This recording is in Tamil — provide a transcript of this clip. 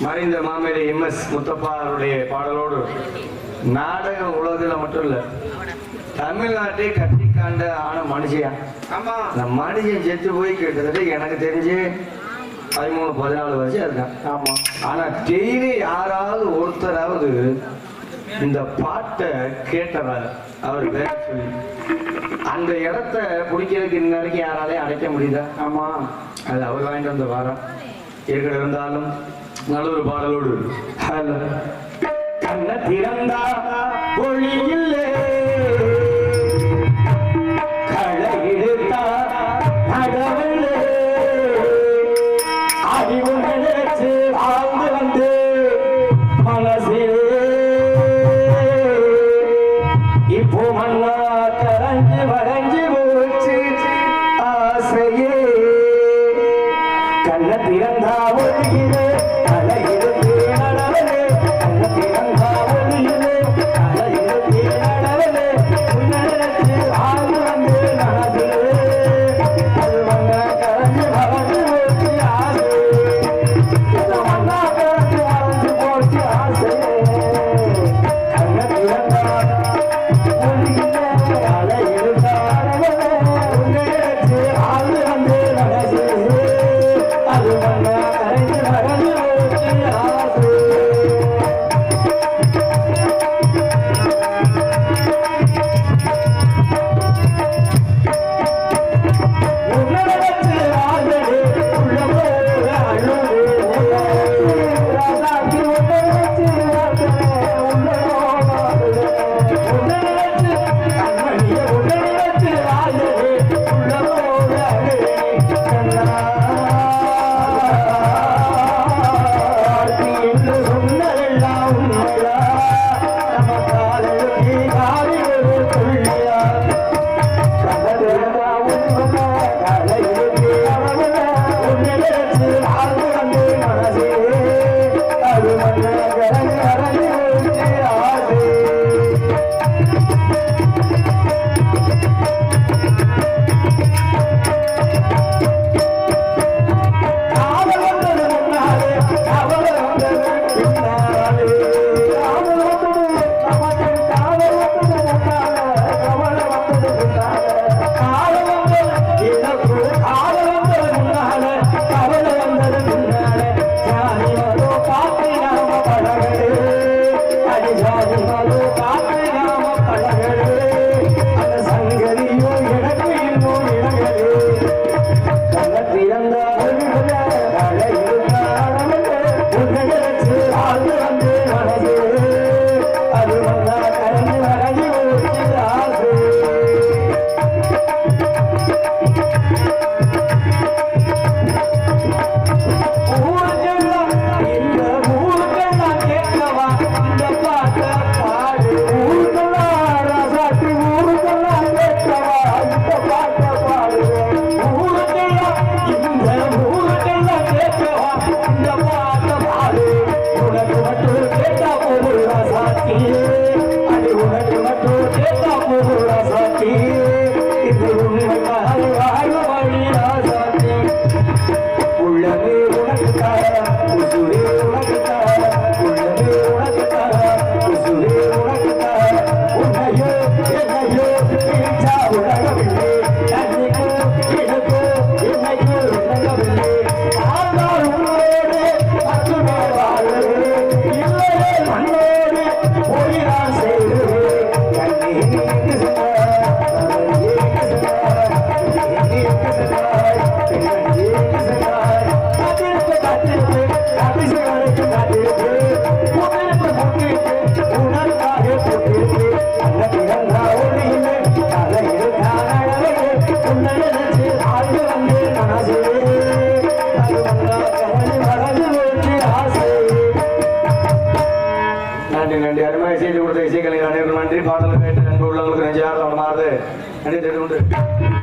மறைந்த மாமேதை MS முத்தப்பா அவருடைய பாடலோடு நாடக உலகில் மட்டும் இல்ல தமிழ்நாட்டை கட்டி காண்ட ஆன மனுஷன். ஆமா, அந்த மனுஷன் செத்து போய் கிட்டத்தட்ட எனக்கு தெரிஞ்சு 13-14 வருஷம் இருக்கான். ஆமா, ஆனா டெய்லி யாராவது ஒருத்தராவது இந்த பாட்டை கேட்டவர் அவர் பேர சொல்லி அந்த இடத்த பிடிக்கிறதுக்கு இன்ன வரைக்கும் யாராலையும் அடைக்க முடியுதா? ஆமா, அது அவர் வாங்கிட்டு வந்த வாரம் ஏற்கனவே இருந்தாலும் நல்ல ஒரு பாடலோடு கண்ண திறந்தா ஒளி இல்லை, களை எடுத்தா கடவுளே, அறிவு நினைச்சு வாழ்ந்து வந்து மனசே இப்போ மண்ணா கரைஞ்சு வரைஞ்சு போச்சு ஆசையே. கண்ண திறந்தா ஒளியிலே நன்றி. அருமையாக செய்து கொடுத்த இசைக்கலைஞர் அனைவரும் நன்றி. பாடல் கேட்டு நன்றி உள்ளவங்களுக்கு நெஞ்சார்ந்த நன்றி தெரிந்து கொண்டு